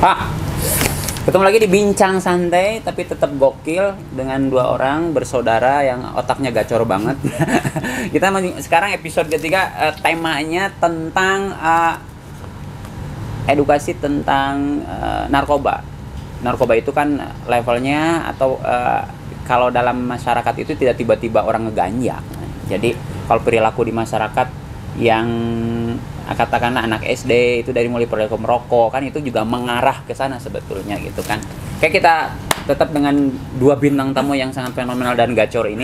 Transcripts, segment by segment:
Ah, ketemu lagi di Bincang Santai tapi tetap gokil dengan dua orang bersaudara yang otaknya gacor banget. Kita sekarang episode ketiga, temanya tentang edukasi tentang narkoba. Narkoba itu kan levelnya atau kalau dalam masyarakat itu tidak tiba-tiba orang ngeganja. Jadi kalau perilaku di masyarakat yang katakanlah anak SD itu dari mulai perilaku merokok kan itu juga mengarah ke sana sebetulnya gitu kan. Kayak kita tetap dengan dua bintang tamu yang sangat fenomenal dan gacor ini.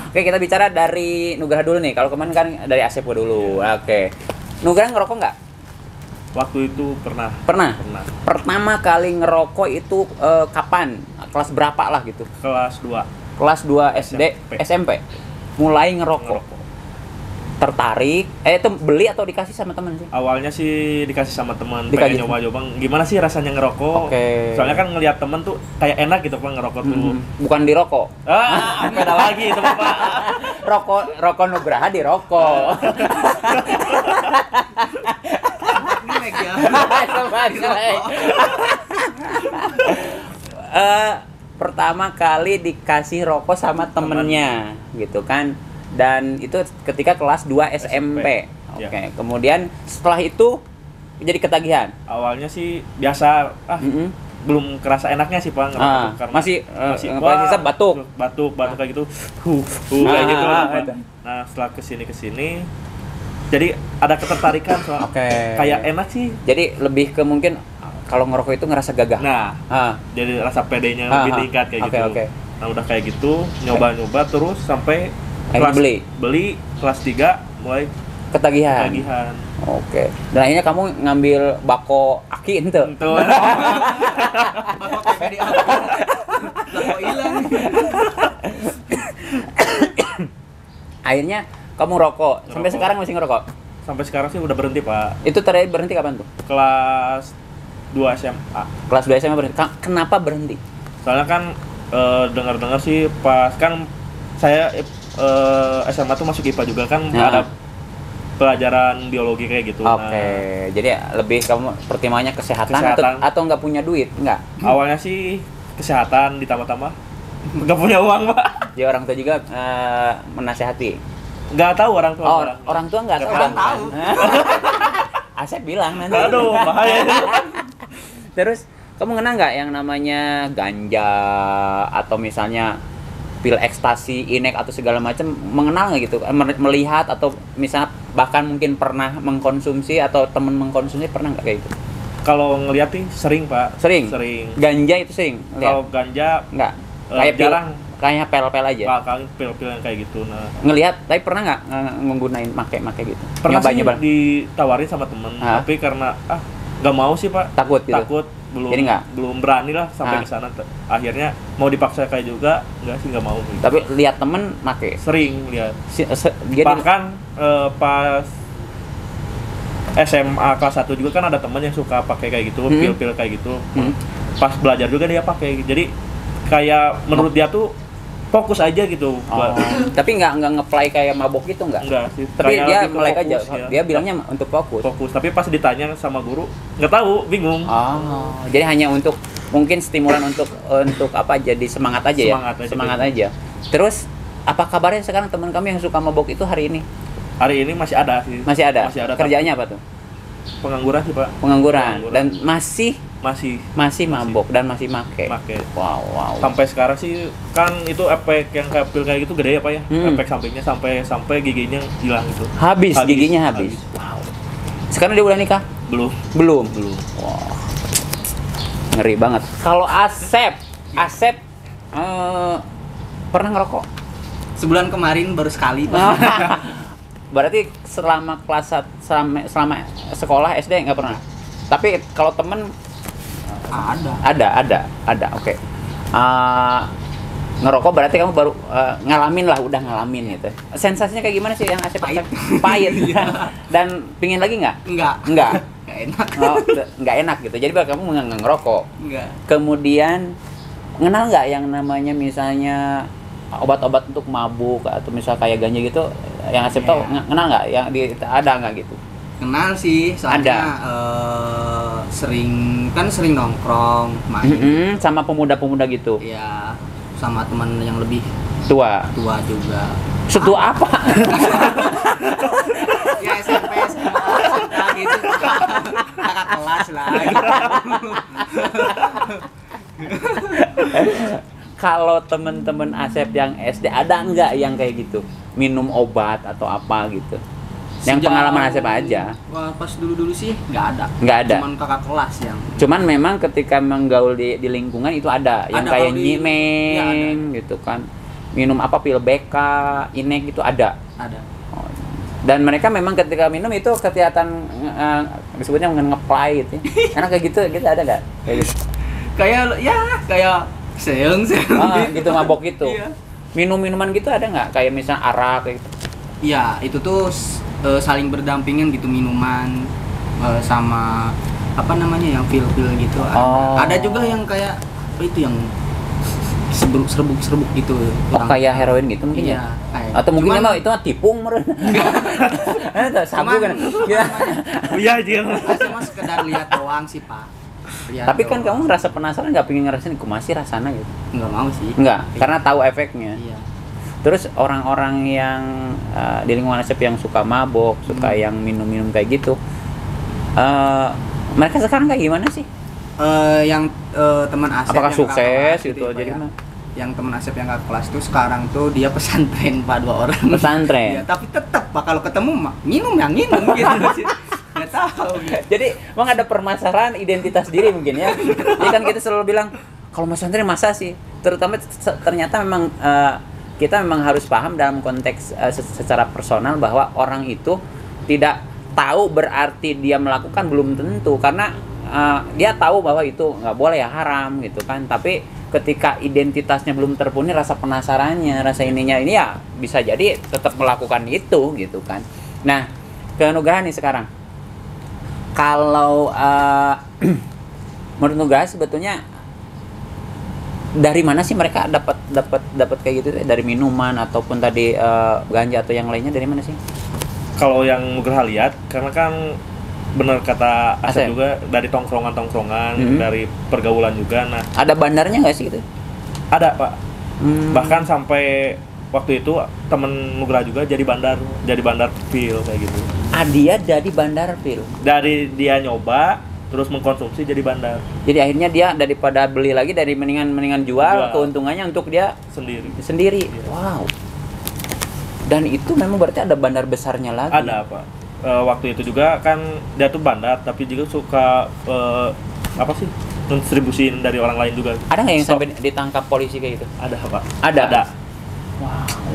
Oke, kita bicara dari Nugraha dulu nih. Kalau kemarin kan dari Asep dulu. Oke. Nugraha ngerokok nggak? Waktu itu pernah. Pertama kali ngerokok itu kapan? Kelas berapa lah gitu? Kelas 2. Kelas 2 SD, SMP. Mulai ngerokok. Tertarik, itu beli atau dikasih sama teman sih? Awalnya sih dikasih sama teman, pengen nyoba-nyoba gimana sih rasanya ngerokok. Soalnya kan ngelihat teman tuh kayak enak gitu Pak ngerokok tuh. Bukan dirokok. Beda lagi itu Pak. Rokok Nugraha dirokok. Pertama kali dikasih rokok sama temennya gitu kan. Dan itu ketika kelas 2 SMP. Oke. Kemudian setelah itu jadi ketagihan. Awalnya sih biasa, belum kerasa enaknya sih Pak ngerokok karena masih batuk kayak gitu. Kayak gitu. Nah, setelah kesini jadi ada ketertarikan soal kayak enak sih. Jadi lebih ke mungkin kalau ngerokok itu ngerasa gagah. Jadi rasa pedenya lebih tingkat kayak gitu. Nah, udah kayak gitu, nyoba-nyoba terus sampai beli kelas 3 mulai ketagihan. Oke. Dan akhirnya kamu ngambil bako aki ente. Bako PD bako hilang. Akhirnya kamu rokok. Sampai sekarang masih ngerokok? Sampai sekarang sih udah berhenti, Pak. Itu terakhir berhenti kapan tuh? Kelas 2 SMA. Kelas 2 SMA berhenti. Kenapa berhenti? Soalnya kan dengar-dengar sih pas kan saya SMA tuh masuk IPA juga kan ada pelajaran biologi kayak gitu. Jadi lebih kamu pertimbangannya kesehatan. Atau nggak punya duit? Nggak? Awalnya sih kesehatan ditambah-tambah nggak punya uang Pak. Jadi orang tua juga menasehati? Nggak tahu orang tua. Orang tua nggak tahu. Asep bilang nanti. Aduh, bahaya. Terus kamu kenal nggak yang namanya ganja atau misalnya pil ekstasi, inek atau segala macam, mengenal nggak gitu? Melihat atau misalnya bahkan mungkin pernah mengkonsumsi atau temen mengkonsumsi, pernah nggak kayak gitu? Kalau ngeliat sih sering Pak. Sering. Ganja itu sering? Kalau ganja nggak? Kayak jarang. Kayaknya pel-pel aja? Kali pil-pil yang kayak gitu. Nah, ngelihat, tapi pernah nggak nggunain make gitu? Pernah sih ditawarin sama temen, tapi karena nggak mau sih Pak. Takut. Belum berani lah sampai ke sana. Akhirnya mau dipaksa kayak juga nggak mau gitu. Tapi lihat temen make? Sering lihat. Bahkan pas SMA kelas 1 juga kan ada teman yang suka pakai kayak gitu, pil-pil kayak gitu. Pas belajar juga dia pakai. Jadi kayak menurut dia tuh fokus aja gitu. Tapi nggak nge-play kayak mabok gitu nggak? Enggak sih. Tapi dia melek aja. Ya. Dia bilangnya untuk fokus. Tapi pas ditanya sama guru nggak tahu, bingung. Jadi hanya untuk mungkin stimulan untuk apa? Jadi semangat aja. Semangat aja. Terus apa kabarnya sekarang teman kami yang suka mabok itu hari ini? Hari ini masih ada sih. Masih ada. Kerjanya apa tuh? Pengangguran sih Pak. Pengangguran. Dan masih mabok dan masih make. Wow. Sampai sekarang sih kan itu efek yang kayak pil kayak gitu gede ya Pak ya. Efek sampingnya sampai giginya hilang gitu. Giginya habis. Wow. Sekarang dia udah nikah? Belum. Wow. Ngeri banget. Kalau Asep pernah ngerokok? Sebulan kemarin baru sekali. Berarti selama selama sekolah SD nggak pernah. Tapi kalau temen ada. Oke. Ngerokok berarti kamu baru udah ngalamin gitu. Sensasinya kayak gimana sih yang Asep? Pahit. Dan pingin lagi nggak? Nggak enak. Nggak enak gitu. Jadi kamu nggak ngerokok. Nggak. Kemudian kenal nggak yang namanya misalnya obat-obat untuk mabuk atau misal kayak ganja gitu yang Asep tahu, kenal nggak? Yang ada nggak gitu? Kenal sih, soalnya sering nongkrong main. Sama pemuda-pemuda gitu. Iya, sama teman yang lebih tua juga. Setua apa? Ya SMP, SMA gitu. Kakak kelas lah gitu. Kalau temen-temen Asep yang SD ada nggak yang kayak gitu? Minum obat atau apa gitu? Yang pengalaman Asep aja. Wah, pas dulu sih nggak ada. Nggak ada. Cuman kakak kelas yang. Cuman memang ketika menggaul di lingkungan itu ada yang kayak nyimeng gitu kan. Minum apa pil BK, inek itu ada. Ada. Dan mereka memang ketika minum itu kelihatan disebutnya ngeplay gitu. Karena kayak gitu ada nggak? Kayak gitu. Kayak seung gitu mabok gitu. Iya. Minum-minuman gitu ada nggak? Kayak misalnya arak kayak gitu. Iya, itu tuh saling berdampingan gitu, minuman sama apa namanya yang pil-pil gitu. Ada juga yang kayak itu yang serbuk gitu. Kayak heroin gitu mungkin iya, ya? Atau mungkin emang itu tipung meren. Sabu kan. Iya aja. Cuma sekedar lihat doang sih, Pak. Tapi kan kamu ngerasa penasaran nggak pengen ngerasain masih rasanya gitu? Nggak mau sih. Nggak, karena tahu efeknya. Iya. Terus orang-orang yang di lingkungan Asep yang suka mabok, suka yang minum-minum kayak gitu, mereka sekarang kayak gimana sih? Yang teman Asep apakah yang sukses kelas, gitu jadi ya. Yang teman Asep yang kakak kelas tuh sekarang tuh dia pesantren Pak, 2 orang. Pesantren. Ya, tapi tetap Pak kalau ketemu minum gitu. Nggak tahu. Jadi emang ada permasalahan identitas diri mungkin ya. Ini kan kita selalu bilang kalau pesantren masa sih? Terutama ternyata memang kita memang harus paham dalam konteks secara personal bahwa orang itu tidak tahu berarti dia melakukan belum tentu, karena dia tahu bahwa itu nggak boleh ya, haram gitu kan, tapi ketika identitasnya belum terpenuhi, rasa penasarannya, rasa ininya ini ya bisa jadi tetap melakukan itu gitu kan. Nah, ke Nugraha nih sekarang, kalau menurut Nugraha sebetulnya dari mana sih mereka dapat kayak gitu, dari minuman ataupun tadi ganja atau yang lainnya, dari mana sih? Kalau yang Nugraha lihat, karena kan benar kata Asep juga, dari tongkrongan, dari pergaulan juga. Nah, ada bandarnya nggak sih gitu? Ada Pak. Bahkan sampai waktu itu temen Nugraha juga jadi bandar pil kayak gitu. Dia jadi bandar pil. Dari dia nyoba terus mengkonsumsi jadi bandar. Jadi akhirnya dia daripada beli lagi, dari mendingan jual keuntungannya untuk dia sendiri. Iya. Wow. Dan itu memang berarti ada bandar besarnya lagi. Ada Pak. Waktu itu juga kan dia tuh bandar, tapi juga suka mendistribusin dari orang lain juga. Ada nggak yang sampai ditangkap polisi kayak gitu? Ada Pak. Ada.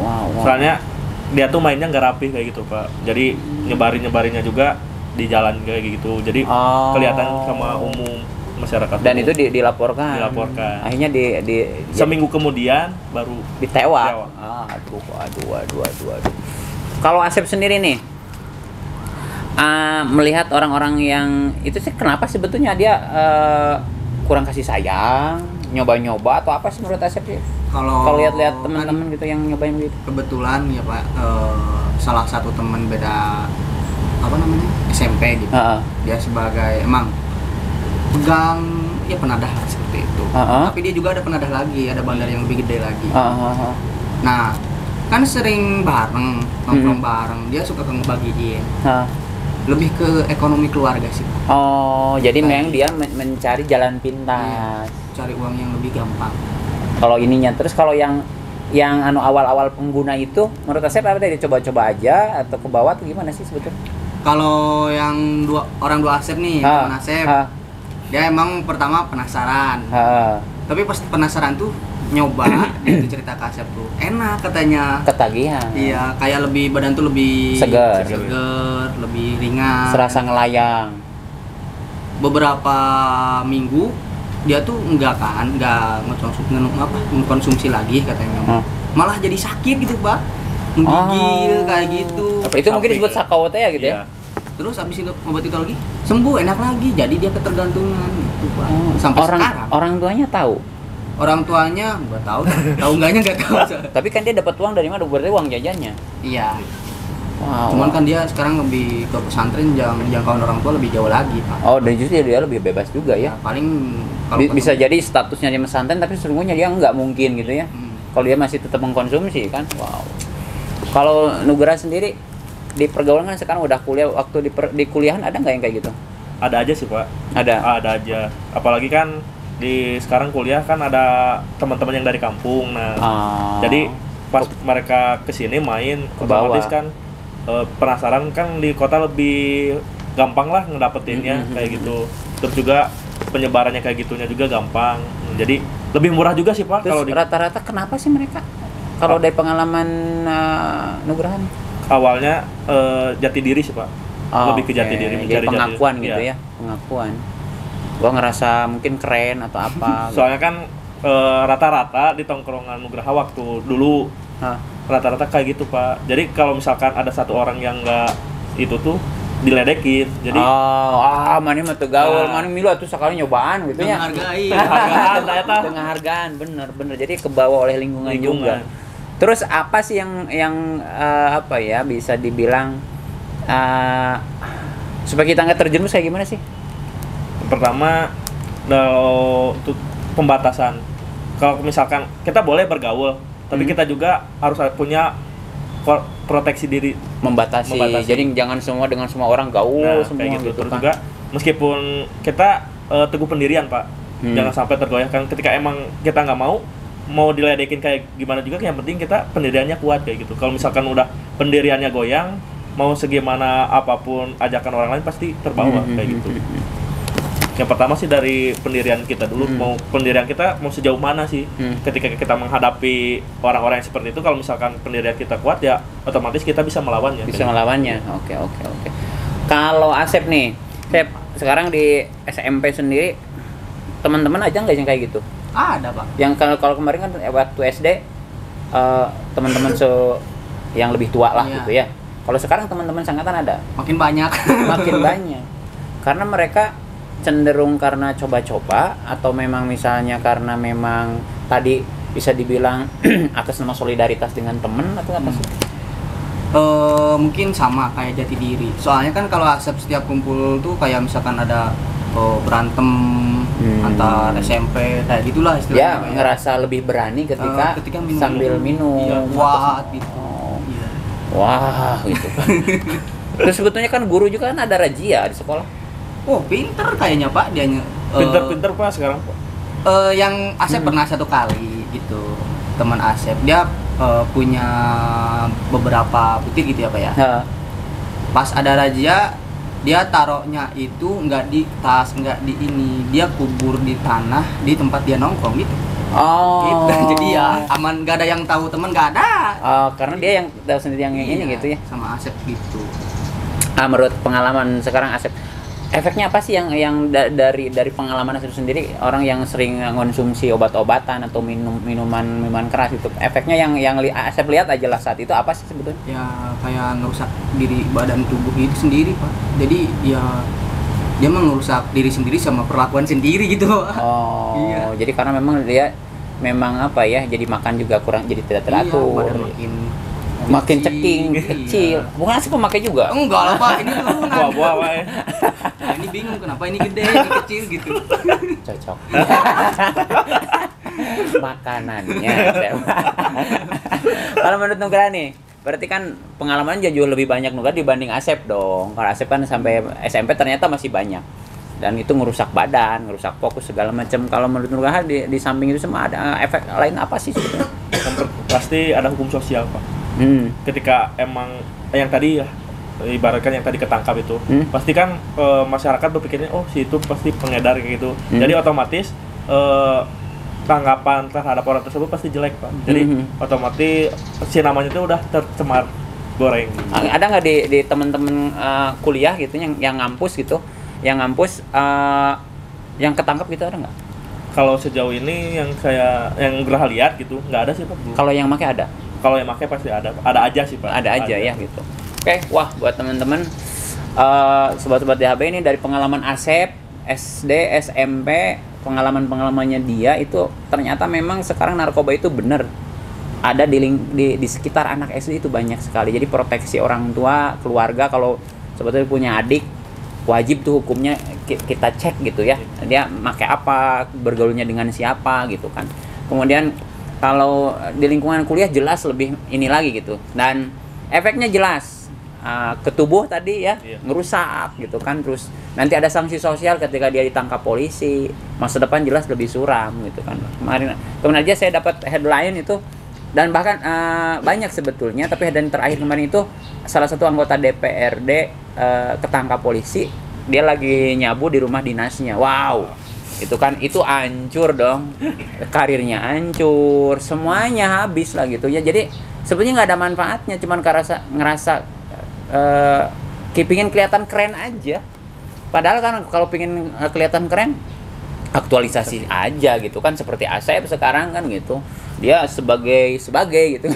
Wow. Soalnya dia tuh mainnya nggak rapi kayak gitu Pak. Jadi nyebarinnya juga di jalan kayak gitu. Jadi kelihatan sama umum masyarakat. Dan itu dilaporkan. Akhirnya seminggu kemudian baru ditewak. Aduh. Kalau Asep sendiri nih, melihat orang-orang yang itu sih, kenapa sebetulnya dia kurang kasih sayang, nyoba-nyoba atau apa sih menurut Asep sih? Kalau lihat-lihat teman-teman gitu yang nyobain gitu. Kebetulan ya Pak, salah satu teman beda SMP gitu. Dia sebagai emang pegang ya penadah seperti itu. Tapi dia juga ada penadah lagi, ada bandar yang lebih gede lagi. Nah, kan sering bareng, nongkrong bareng, dia suka ngebagiin. Lebih ke ekonomi keluarga sih. Jadi memang dia mencari jalan pintas. Cari uang yang lebih gampang. Kalau ininya, terus kalau yang awal-awal pengguna itu, menurut Asep apa tadi, coba-coba aja atau ke bawah tuh gimana sih sebetulnya? Kalau yang orang dua Asep nih, teman Asep, dia emang pertama penasaran. Tapi pas penasaran tuh nyoba, dia tuh cerita ke Asep tuh enak katanya. Ketagihan. Iya, kayak badan tuh lebih seger, lebih ringan. Serasa ngelayang. Beberapa minggu dia tuh nggak mengkonsumsi lagi katanya. Malah jadi sakit gitu Pak, menggigil kayak gitu. Itu mungkin disebut sakau ya gitu ya. Terus habis itu obat itu lagi sembuh, enak lagi, jadi dia ketergantungan gitu Pak. Sampai sekarang. Orang tuanya tahu. Orang tuanya nggak tahu enggaknya nggak tahu. Tapi kan dia dapat uang dari mana? Berarti uang jajannya. Iya. Wow. Cuman kan dia sekarang lebih ke pesantren, jangkauan orang tua lebih jauh lagi, Pak. Oh, dan justru dia lebih bebas juga ya. Paling bisa jadi statusnya dia pesantren tapi sesungguhnya dia nggak mungkin gitu ya. Kalau dia masih tetap mengkonsumsi kan. Wow. Kalau Nugraha sendiri di pergaulan kan sekarang udah kuliah, waktu di kuliahan ada nggak yang kayak gitu? Ada aja sih, Pak. Ada aja. Apalagi kan di sekarang kuliah kan ada teman-teman yang dari kampung. Nah, jadi pas mereka kesini main, otomatis kan penasaran kan, di kota lebih gampang lah ngedapetinnya kayak gitu. Terus juga penyebarannya kayak gitunya juga gampang. Jadi lebih murah juga sih, Pak. Kalau rata-rata kenapa sih mereka? Kalau dari pengalaman Nugraha nih? Awalnya jati diri sih, Pak. Lebih ke jati diri, mencari pengakuan jati, gitu ya. Pengakuan. Gua ngerasa mungkin keren atau apa. Soalnya kan rata-rata di tongkrongan Nugraha waktu dulu rata-rata kayak gitu, Pak. Jadi kalau misalkan ada satu orang yang nggak itu tuh diledekin. Jadi mana mah teu gaul, mana milu atuh sekali nyobaan gitu ya. Dengan hargaan, bener. Jadi kebawa oleh lingkungan juga. Terus apa sih yang apa ya bisa dibilang supaya kita nggak terjerumus kayak gimana sih? Pertama, kalau pembatasan. Kalau misalkan kita boleh bergaul, tapi kita juga harus punya proteksi diri, membatasi. Jadi jangan dengan semua orang gaul semua kayak gitu. Terus kan. juga meskipun kita teguh pendirian, Pak, jangan sampai tergoyahkan ketika emang kita nggak mau diledekin kayak gimana juga, yang penting kita pendiriannya kuat kayak gitu. Kalau misalkan udah pendiriannya goyang, mau segimana apapun ajakan orang lain pasti terbawa kayak gitu. Yang pertama sih dari pendirian kita dulu, mau pendirian kita mau sejauh mana sih ketika kita menghadapi orang-orang yang seperti itu. Kalau misalkan pendirian kita kuat, ya otomatis kita bisa melawannya. Oke. Kalau Asep nih, sekarang di SMP sendiri teman-teman aja nggak yang kayak gitu? Ada, Pak. Yang kalau kemarin kan waktu SD teman-teman yang lebih tua lah gitu ya. Kalau sekarang teman-teman sangkatan ada? Makin banyak. Karena mereka cenderung karena coba-coba, atau memang misalnya karena memang tadi bisa dibilang atas nama solidaritas dengan temen, atau apa sih? Mungkin sama kayak jati diri. Soalnya kan kalau Asep setiap kumpul tuh kayak misalkan ada berantem antar SMP kayak gitulah istilahnya. Ya, ngerasa lebih berani ketika sambil minum. Wah, gitu. Wah, gitu kan. Terus sebetulnya kan guru juga kan ada razia di sekolah. Oh, pinter kayaknya, Pak, dianya. Pinter, Pak, sekarang, Pak. Yang Asep pernah satu kali gitu. Teman Asep, dia punya beberapa butir gitu ya, Pak ya. Pas ada razia, dia taruhnya itu nggak di tas, nggak di ini, dia kubur di tanah di tempat dia nongkrong gitu. Gitu. Jadi ya aman, nggak ada yang tahu, teman nggak ada. Karena dia yang tahu sendiri yang ini gitu ya. Sama Asep gitu. Menurut pengalaman sekarang Asep, efeknya apa sih yang dari pengalaman Asep sendiri, orang yang sering konsumsi obat-obatan atau minuman keras itu, efeknya yang Asep lihat aja lah saat itu apa sih sebetulnya? Ya kayak ngerusak diri badan tubuh itu sendiri, Pak. Jadi ya dia merusak diri sendiri sama perlakuan sendiri gitu. Iya. Jadi karena memang dia apa ya, jadi makan juga kurang, jadi tidak teratur. Badan makin ceking, kecil. Bukan Asep pemakai juga? Enggak lah, Pak, ini turunan. Buah-buah, Pak. Nah, ini bingung kenapa ini gede, ini kecil gitu. Cocok. Makanannya. Kalau menurut Nugraha nih, berarti kan pengalaman jauh lebih banyak Nugraha dibanding Asep dong. Kalau Asep kan sampai SMP ternyata masih banyak. Dan itu ngerusak badan, ngerusak fokus segala macam. Kalau menurut Nugraha di samping itu semua ada efek lain apa sih sebetulnya? Pasti ada hukum sosial, Pak. Ketika emang yang tadi ya, ibaratkan yang tadi ketangkap itu, pasti kan masyarakat berpikirnya si itu pasti pengedar kayak gitu. Jadi otomatis tanggapan terhadap orang tersebut pasti jelek, Pak. Jadi otomatis si namanya itu udah tercemar goreng. Ada nggak di teman-teman kuliah gitu yang ngampus gitu, yang yang ketangkap gitu, ada nggak? Kalau sejauh ini yang Nugraha lihat gitu nggak ada sih, Pak. Kalau yang pakai ada? Kalau yang pakai pasti ada aja sih, Pak. Ada aja ya gitu. Oke, wah buat teman-teman sobat-sobat DHB ini dari pengalaman Asep SD, SMP, pengalamannya dia itu ternyata memang sekarang narkoba itu bener ada di sekitar anak SD itu banyak sekali. Jadi proteksi orang tua, keluarga, kalau sebetulnya punya adik wajib tuh hukumnya kita cek gitu ya, dia pakai apa, bergaulnya dengan siapa gitu kan. Kemudian kalau di lingkungan kuliah jelas lebih ini lagi gitu, dan efeknya jelas ke tubuh tadi ya, ngerusak gitu kan. Terus nanti ada sanksi sosial ketika dia ditangkap polisi, masa depan jelas lebih suram gitu kan. Kemarin aja saya dapat headline itu, dan bahkan banyak sebetulnya, tapi headline terakhir kemarin itu salah satu anggota DPRD ketangkap polisi, dia lagi nyabu di rumah dinasnya. Wow, itu kan, itu hancur dong, karirnya hancur, semuanya habis lah gitu ya. Jadi sebenarnya nggak ada manfaatnya, cuman ngerasa pingin kelihatan keren aja. Padahal kan kalau pingin kelihatan keren, aktualisasi aja gitu kan, seperti Asep sekarang kan gitu, dia sebagai gitu.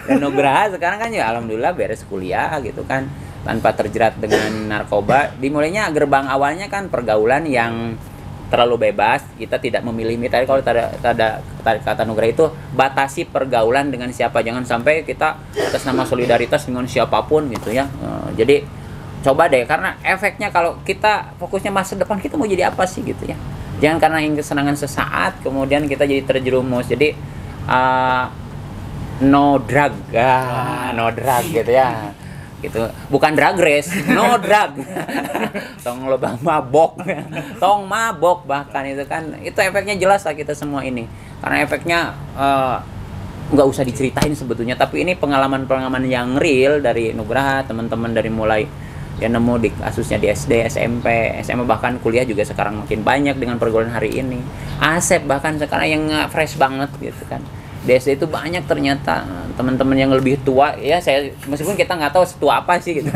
Dan Nugraha sekarang kan ya alhamdulillah beres kuliah gitu kan, tanpa terjerat dengan narkoba. Dimulainya gerbang awalnya kan pergaulan yang terlalu bebas, kita tidak memilih. Tadi kalau kata Nugraha itu, batasi pergaulan dengan siapa, jangan sampai kita atas nama solidaritas dengan siapapun gitu ya. Jadi coba deh, karena efeknya kalau kita fokusnya masa depan kita mau jadi apa sih gitu ya, jangan karena ingin kesenangan sesaat kemudian kita jadi terjerumus. Jadi no drug gitu ya gitu, bukan drag race, no drug. Tong lebah mabok, tong mabok bahkan, itu kan, itu efeknya jelas lah kita semua ini, karena efeknya nggak usah diceritain sebetulnya, tapi ini pengalaman yang real dari Nugraha, teman-teman dari mulai ya nemu di kasusnya di SD, SMP, SMA, bahkan kuliah juga sekarang makin banyak dengan pergaulan hari ini. Asep bahkan sekarang yang fresh banget gitu kan. Di SD itu banyak ternyata teman-teman yang lebih tua ya, saya meskipun kita nggak tahu setua apa sih gitu.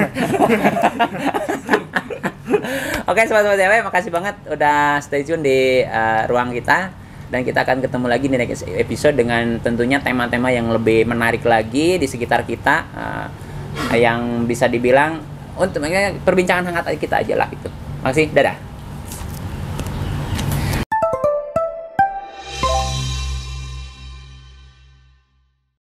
Oke sobat-sobat cewek, makasih banget udah stay tune di ruang kita, dan kita akan ketemu lagi di next episode dengan tentunya tema-tema yang lebih menarik lagi di sekitar kita, yang bisa dibilang untuk perbincangan hangat kita aja lah gitu. Makasih, dadah.